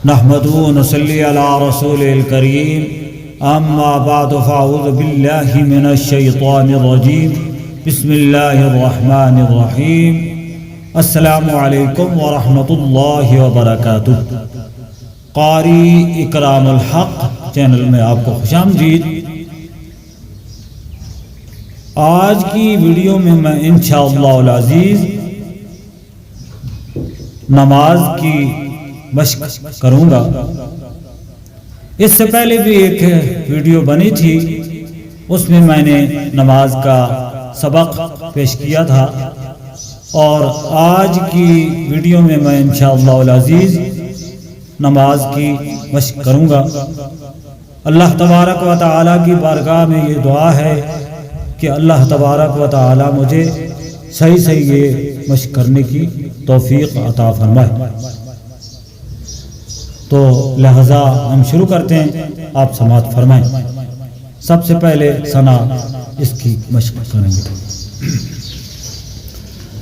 नहमदू नसल्ली अला रसूलिल करीम अम्मा बाद फ़अऊज़ु बिल्लाहि मिनश्शैतानिर्रजीम बिस्मिल्लाहिर्रहमानिर्रहीम। अस्सलामु अलैकुम व रहमतुल्लाहि व बरकातुहू। क़ारी इकरामुल हक़ चैनल में आपको खुशामदीद। आज की वीडियो में मैं इंशाअल्लाह अज़ीज़ नमाज की मश्क करूँगा। इससे पहले भी एक वीडियो बनी थी, उसमें मैंने नमाज का सबक पेश किया था और आज की वीडियो में मैं इंशाअल्लाह अज़ीज़ नमाज की मश्क करूँगा। अल्लाह तबारक व तआला की बारगाह में ये दुआ है कि अल्लाह तबारक व तआला मुझे सही सही ये मश्क करने की तौफीक अता फरमाए। तो लिहाजा हम शुरू करते हैं, आप समाअत फरमाएं। सबसे पहले सना इसकी मश्क करेंगे।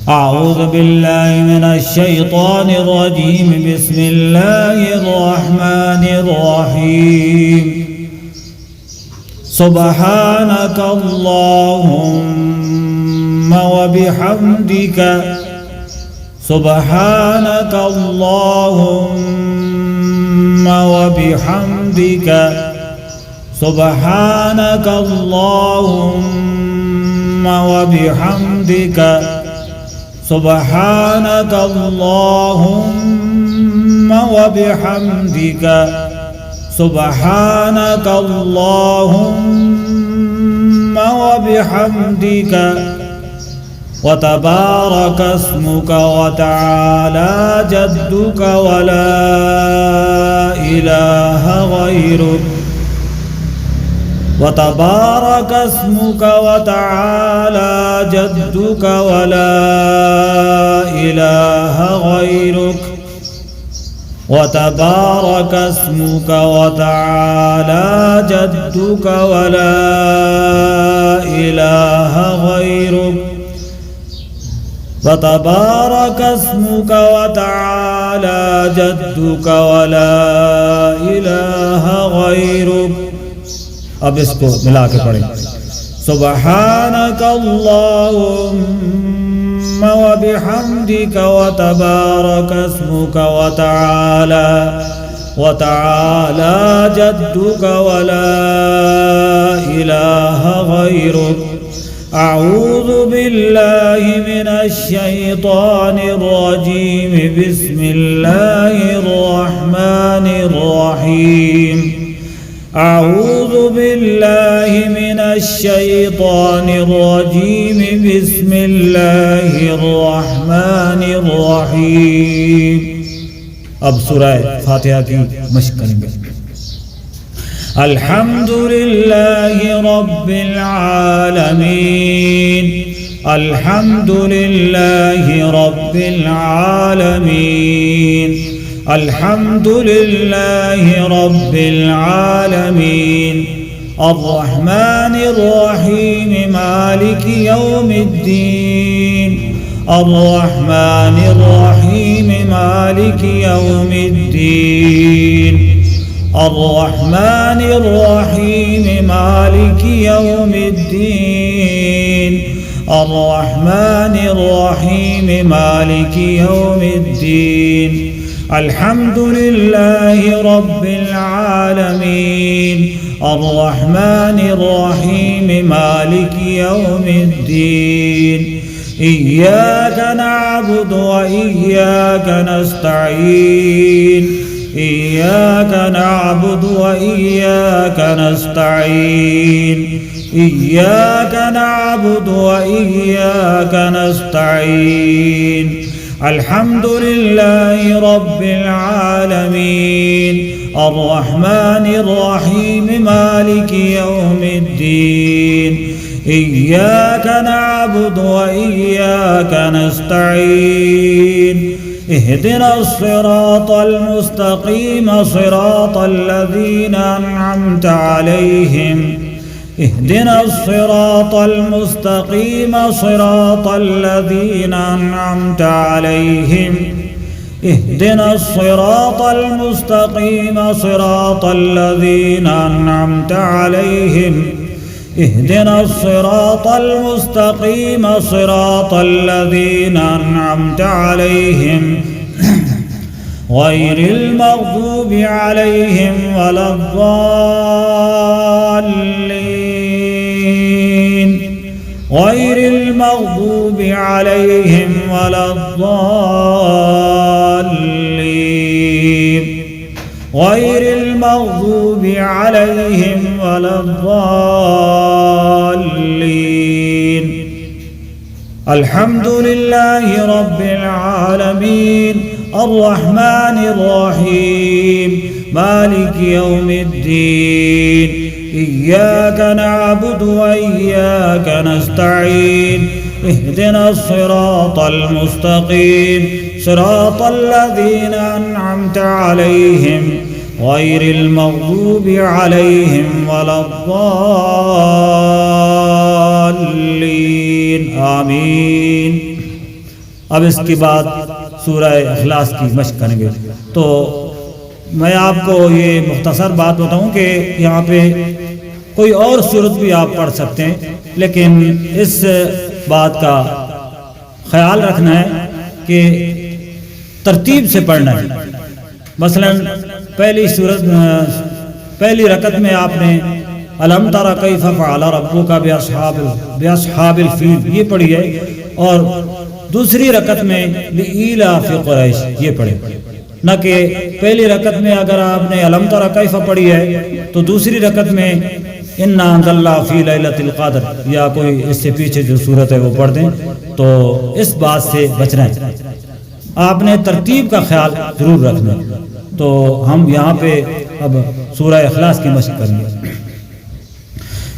अऊज़ु बिल्लाहि मिनश्शैतानिर्रजीम बिस्मिल्लाहिर्रहमानिर्रहीम। सुब्हानकल्लाहुम्मा व बिहम्दिका सुब्हानकल्लाहुम्मा व बिहम्दिका सुब्हानकल्लाहुम्मा व बिहम्दिका सुब्हानकल्लाहुम्मा व बिहम्दिका सुब्हानकल्लाहुम्मा व बिहम्दिका व तबारक अस्मुक व तआला जद्दुक व ला इलाहा गैरुक व तबारक अस्मुक व तआला जद्दुक व ला इलाहा गैरुक व तबारक अस्मुक व तआला जद्दुक व ला इलाहा गैरुक व तबारक अस्मुक व तआला जद्दुक व ला इलाहा गैरुक। अब इसको मिला के पढ़ें। सुब्हानकल्लाहुम्मा व बिहम्दिका व तबारक अस्मुक व तआला जद्दुक व ला इलाहा गैरुक। अऊज़ु बिल्लाहि मिनश्शैतानिर्रजीम बिस्मिल्लाहिर्रहमानिर्रहीम। अऊज़ु बिल्लाहि मिनश्शैतानिर्रजीम बिस्मिल्लाहिर्रहमानिर्रहीम। अब सूरह फातिहा की मश्क करेंगे। अल्हम्दुलिल्लाहि रब्बिल आलमीन अल्हम्दुलिल्लाहि रब्बिल आलमीन अल्हम्दुलिल्लाहि रब्बिल आलमीन अर्रहमानिर रहीम मालिकि यौमिद्दीन अर्रहमानिर रहीम मालिकि यौमिद्दीन अर्रहमानिर रहीम मालिकि यौमिद्दीन अर्रहमानिर रहीम मालिकि यौमिद्दीन अल्हम्दुलिल्लाहि रब्बिल आलमीन अर्रहमानिर रहीम मालिकि यौमिद्दीन इय्याका नअबुदु व इय्याका नस्तईन इय्याका नअबुदु व इय्याका नस्तईन इय्याका नअबुदु व इय्याका नस्तईन अल्हम्दुलिल्लाहि रब्बिल आलमीन अर्रहमानिर रहीम मालिकि यौमिद्दीन इय्याका नअबुदु व इय्याका नस्तईन इहदिनस सिरातल मुस्तकीम सिरातल लज़ीना अनअमत अलैहिम इहदिनस सिरातल मुस्तकीम सिरातल लज़ीना अनअमत अलैहिम इहदिना सिरातल मुस्तकीम सिरातल लज़ीना अन्अमता अलैहिम इहदिना सिरातल मुस्तकीम सिरातल लज़ीना अन्अमता अलैहिम गैरिल मग़दूबि अलैहिम वलद्दाल्लीन गैरिल मग़दूबि अलैहिम वलद्दाल्लीन गैरिल मग़दूबि अलैहिम वलद्दाल्लीन अल्हम्दुलिल्लाहि रब्बिल आलमीन अर्रहमानिर रहीम मालिकि यौमिद्दीन इय्याका नअबुदु व इय्याका नस्तईन इहदिना सिरातल मुस्तकीम सिरातल लज़ीना अन्अमता अलैहिम गैरिल मग़दूबि अलैहिम वलद्दाल्लीन आमीन। अब इसके बाद सूरह इखलास की मश्क करेंगे। तो मैं आपको ये मुख्तसर बात बताऊं कि यहाँ पे कोई और सूरत भी आप पढ़ सकते हैं, लेकिन इस बात का ख्याल रखना है कि तरतीब से पढ़ना है। मसलन पहली रकत में आपने अलम तरा कैफ़ फ़अल रब्बुका बिअस्हाबिल फ़ील ये पढ़ी है, और दूसरी रकत में लिईलाफ़ि क़ुरैश ये पढ़े। न कि पहली रकत में अगर आपने अलम तरा कैफ़ पढ़ी है तो दूसरी रकत में इन्ना अंज़लनाहु फ़ी लैलतिल क़द्र या कोई इससे पीछे जो सूरत है वो पढ़ दें। तो इस बात से बचना है, आपने तरतीब का ख्याल जरूर रखना। तो हम यहाँ पे अब सूरह इखलास की मश्क करेंगे।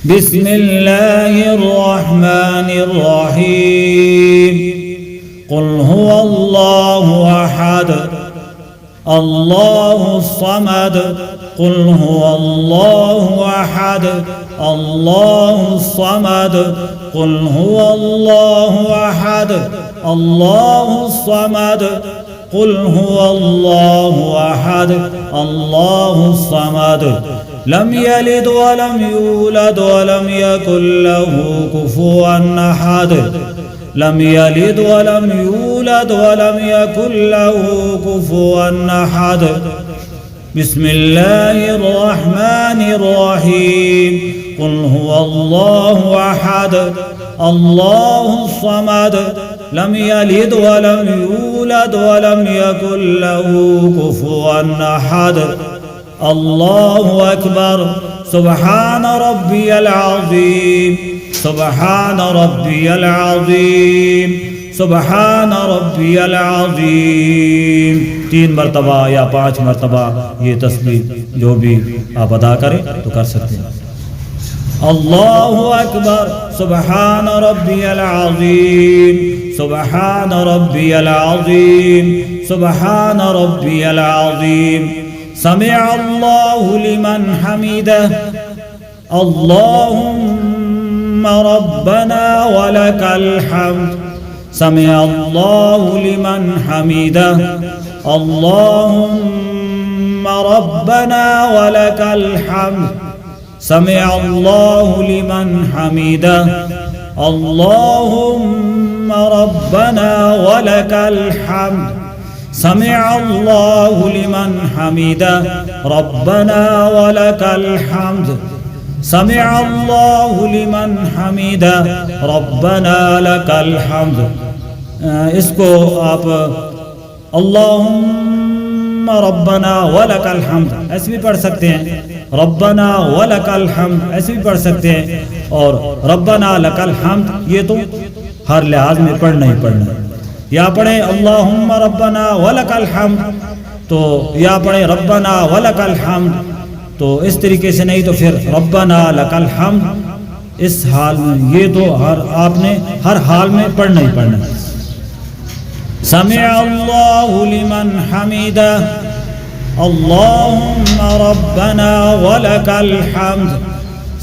बिस्मिल्लाहिर्रहमानिर्रहीम क़ुल हुवल्लाहु अहद अल्लाहुस समद क़ुल हुवल्लाहु अहद अल्लाहुस समद क़ुल हुवल्लाहु अहद अल्लाहुस समद क़ुल हुवल्लाहु अहद अल्लाहुस समद लम यलिद वलम यूलद वलम यकुल लहू कुफुवन अहद लम यलिद वलम यूलद वलम यकुल लहू कुफुवन अहद बिस्मिल्लाहिर रहमानिर रहीम क़ुल हुवल्लाहु अहद अल्लाहुस समद लम यलिद वलम यूलद वलम यकुल लहू कुफुवन अहद अल्लाहु अकबर सुब्हान रब्बियल अज़ीम सुब्हान रब्बियल अज़ीम सुब्हान रब्बियल अज़ीम। 3 मरतबा या 5 मरतबा ये तस्बीह जो भी आप अदा करें तो कर सकते हैं। अल्लाहु अकबर सुब्हान रब्बियल अज़ीम सुब्हान रब्बियल अज़ीम सुब्हान रब्बियल अज़ीम समिअ अल्लाहु लिमन हमिदह अल्लाहुम्मा रब्बना वलकल हम्द समिअ अल्लाहु लिमन हमिदह अल्लाहुम्मा रब्बना वलकल हम्द समिअ अल्लाहु लिमन हमिदह अल्लाहुम्मा रब्बना वलकल हम्द समिअ अल्लाहु लिमन हमिदह रब्बना वलकल हम्द समिअ अल्लाहु लिमन हमिदह रब्बना लकल हम्द। इसको आप अल्लाहुम्मा रब्बना वलकल हम्द ऐसे भी पढ़ सकते हैं, रब्बना वलकल हम्द ऐसे भी पढ़ सकते हैं, और रब्बना लकल हम्द ये तो हर लिहाज में पढ़ना ही पढ़ना है। या पढ़े अल्लाहुम्मा रब्बना वलकल हम्द तो या पढ़े रब्बना वलकल हम्द, तो इस तरीके से नहीं तो फिर रब्बना लकल हम्द। इस हाल में ये तो आपने हर हाल में पढ़ना ही पढ़ना है। समिअ अल्लाहु लिमन हमिदह अल्लाहुम्मा रब्बना वलकल हम्द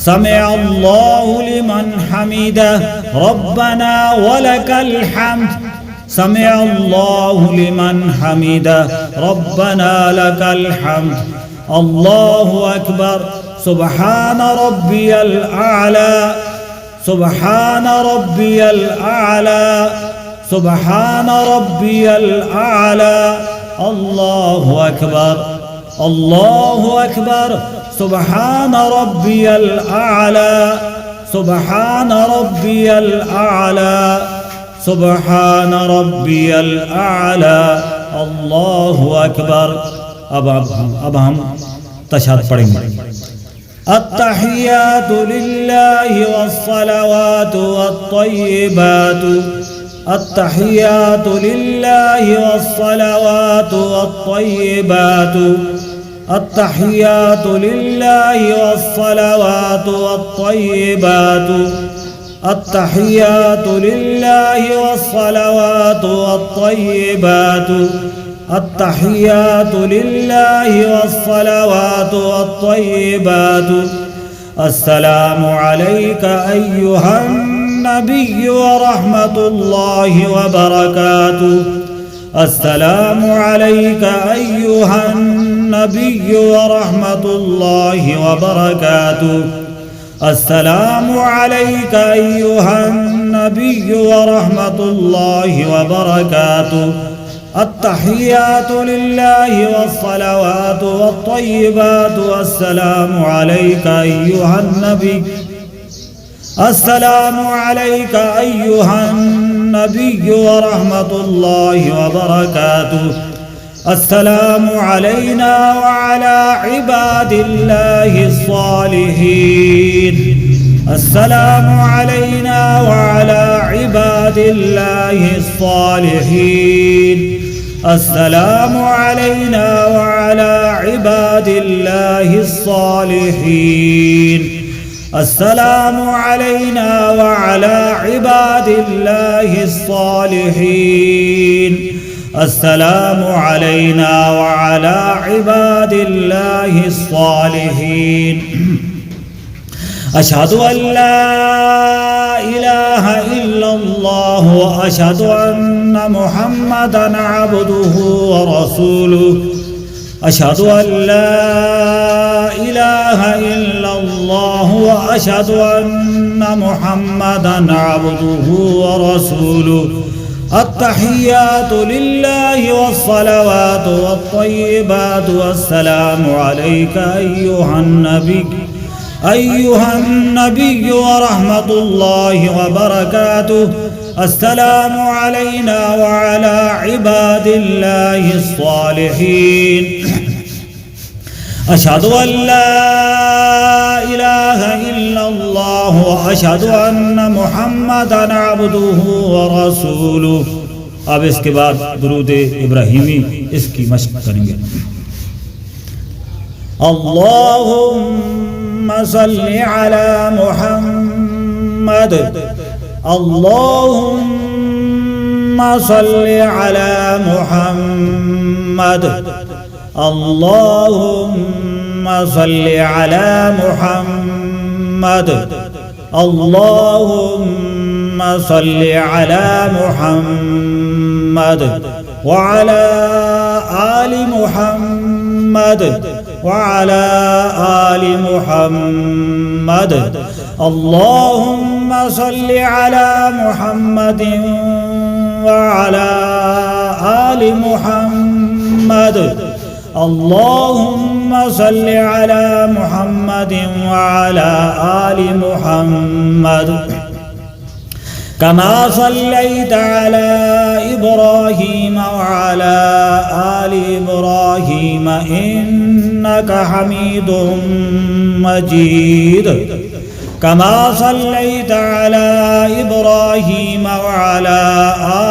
समिअ अल्लाहु लिमन हमिदह रब्बना वलकल हम्द سمع الله لمن حمده ربنا لك الحمد الله أكبر سبحان ربي الأعلى سبحان ربي الأعلى سبحان ربي الأعلى الله أكبر الله أكبر سبحان ربي الأعلى سبحان ربي الأعلى سبحان ربي الأعلى الله أكبر. अब हम तशहद पढ़ेंगे. التحيات لله والصلوات والطيبات التحيات لله والصلوات والطيبات التحيات لله والصلوات والطيبات التحيات لله والصلوات والطيبات التحيات لله والصلوات والطيبات. السلام عليك أيها النبي ورحمة الله وبركاته. السلام عليك أيها النبي ورحمة الله وبركاته. السلام عليك أيها النبي ورحمة الله وبركاته. التحيات لله والصلوات والطيبات. السلام عليك أيها النبي السلام عليك أيها النبي ورحمة الله وبركاته. السلام علينا وعلى عباد الله الصالحين. السلام علينا وعلى عباد الله الصالحين. السلام علينا وعلى عباد الله الصالحين. السلام علينا وعلى عباد الله الصالحين. السلام علينا وعلى عباد الله الصالحين. أشهد أن لا إله إلا الله وأشهد أن محمدا عبده ورسوله. أشهد أن لا إله إلا الله وأشهد أن محمدا عبده ورسوله. التحيات لله والصلوات والطيبات. والسلام عليك أيها النبي ورحمة الله وبركاته. السلام علينا وعلى عباد الله الصالحين. أشهد أن لا إله إلا الله وأشهد أن محمدا عبده ورسوله. अब इसके बाद दुरूद इब्राहिमी इसकी मशक करेंगे. اللهم صل على محمد. اللهم صل على محمد. اللهم صل على محمد. اللهم صل على محمد وعلى آل محمد وعلى آل محمد. اللهم صل على محمد وعلى آل محمد. اللهم صل على محمد وعلى آل محمد كما صليت على إبراهيم وعلى آل إبراهيم إنك حميد مجيد. كما صليت على إبراهيم وعلى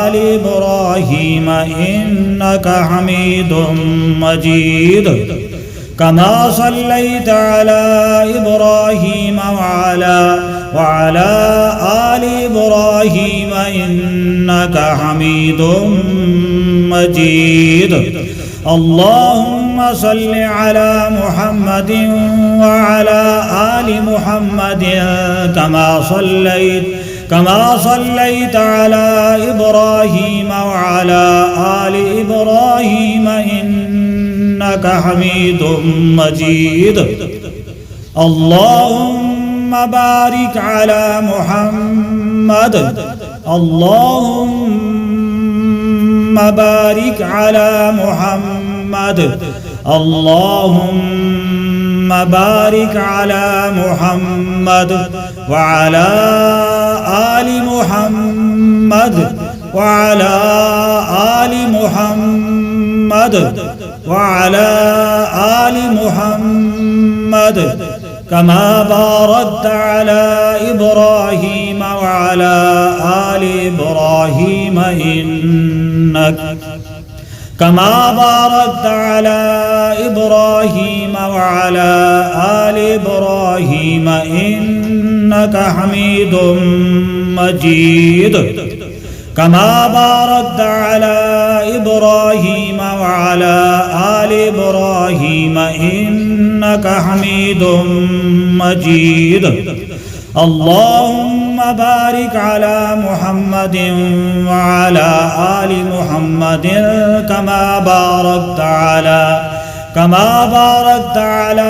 آل إبراهيم إنك حميد مجيد. كما صليت على إبراهيم وعلى آل إبراهيم إنك حميد مجيد. اللهم صل على محمد وعلى آل محمد कमा सल्लैत अला इब्राहीम व अला आलि इब्राहीम इन्नका हमीदुम मजीद। अल्लाहुम्मा बारिक अला मुहम्मद, अल्लाहुम्मा बारिक अला मुहम्मद, अल्लाहुम्मा बारिक अला मुहम्मद व अला आलि मुहम्मद व अला आलि मुहम्मद व अला आलि मुहम्मद कमा बारकत अला इब्राहीम व अला आलि इब्राहीम इन्नक कमा बारकत अला इब्राहीम व अला आलि इब्राहीम इन्नका हमीदुम मजीद। कमा बारकत अला इब्राहीम व अला आलि इब्राहीम इन्नका हमीदुम मजीद। अल्लाहुम्मा बारिक अला मुहम्मदिन व अला आलि मुहम्मदिन कमा बारकत अला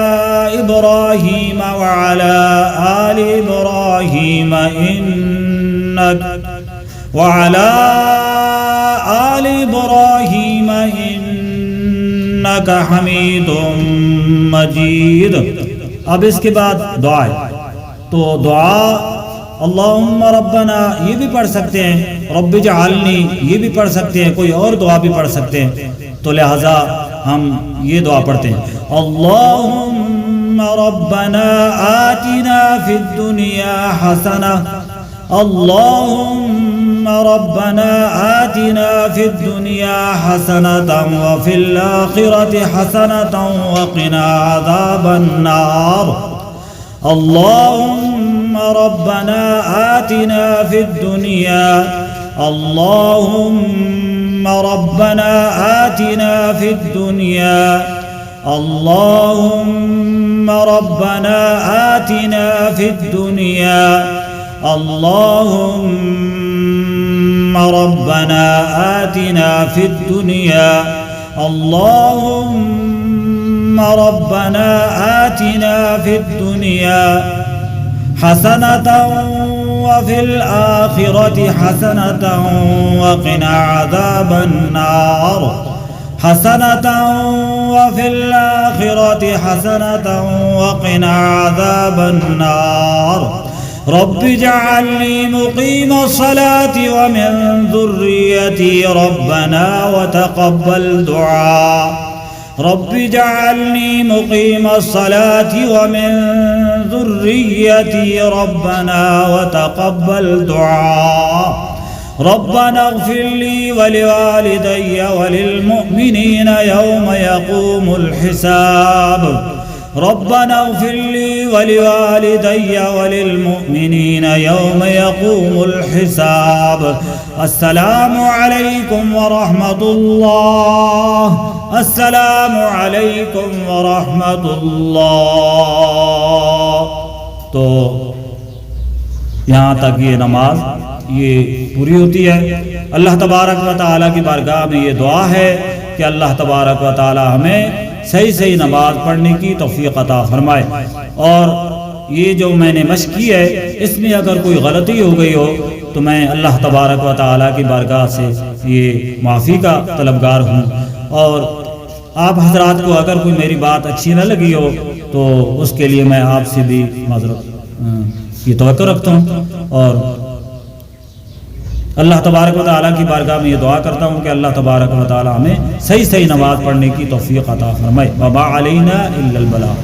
इब्राहीम व अला आलि इब्राहीम इन्नक व अला आलि इब्राहीम इन्नका हमीदुम मजीद। अब इसके बाद दुआ है, तो दुआ अल्लाहुम्मा रब्बना ये भी पढ़ सकते हैं, रब्बि जअलनी ये भी पढ़ सकते हैं, कोई और दुआ भी पढ़ सकते हैं। तो लिहाजा हम ये दुआ पढ़ते हैं, अल्लाहुम्मा रब्बना आतिना फिद दुनिया हसना, अल्लाहुम्मा रब्बना आतिना फिद दुनिया हसनतन व फिल आखिरति हसनतन व क़िना अज़ाबन नार। अल्लाहुम्मा रब्बना आतिना फिद दुनिया, अल्लाहुम्मा रब्बना आतिना फिद दुनिया, अल्लाहुम्मा रब्बना आतिना फिद दुनिया, अल्लाहुम्मा रब्बना आतिना फिद दुनिया, अल्लाहुम्मा रब्बना आतिना फिद दुनिया हसनतन व फिल आखिरति हसनतन व क़िना अज़ाबन नार। हसनतन व फिल आखिरति हसनतन व क़िना अज़ाबन नार। रब्बि जअलनी मुक़ीमस्सलाति व मिन ज़ुर्रिय्यती रब्बना व तक़ब्बल दुआ। रब्बि जअलनी मुक़ीमस्सलाति व मिन ज़ुर्रिय्यती रब्बना व तक़ब्बल दुआ। रब्बना इग़फ़िर ली व लिवालिदैय व लिलमुअ्मिनीन यौम यक़ूमुल हिसाब। रब्बना इग़फ़िर ली व लिवालिदैय व लिलमुअ्मिनीन यौम यक़ूमुल हिसाब। अस्सलामु अलैकुम व रहमतुल्लाह, अस्सलामु अलैकुम व रहमतुल्लाह। तो यहाँ तक ये नमाज ये पूरी होती है। अल्लाह तबारक व तआला की बारगाह में ये दुआ है कि अल्लाह तबारक व तआला हमें सही सही नमाज पढ़ने की तौफीक अता फरमाए। और ये जो मैंने मश्क की है इसमें अगर कोई गलती हो गई हो तो मैं अल्लाह तबारक व तआला की बारगाह से ये माफ़ी का तलबगार हूँ। और आप हजरात को अगर कोई मेरी बात अच्छी न लगी हो तो उसके लिए मैं आपसे भी माज़रत ये तवक्को रखता हूँ और अल्लाह तबारक व तआला की बारगाह में ये दुआ करता हूँ कि अल्लाह तबारक व तआला हमें सही सही नमाज पढ़ने की तौफीक अता फरमाए। व मा अलैना इल्लल बलाग।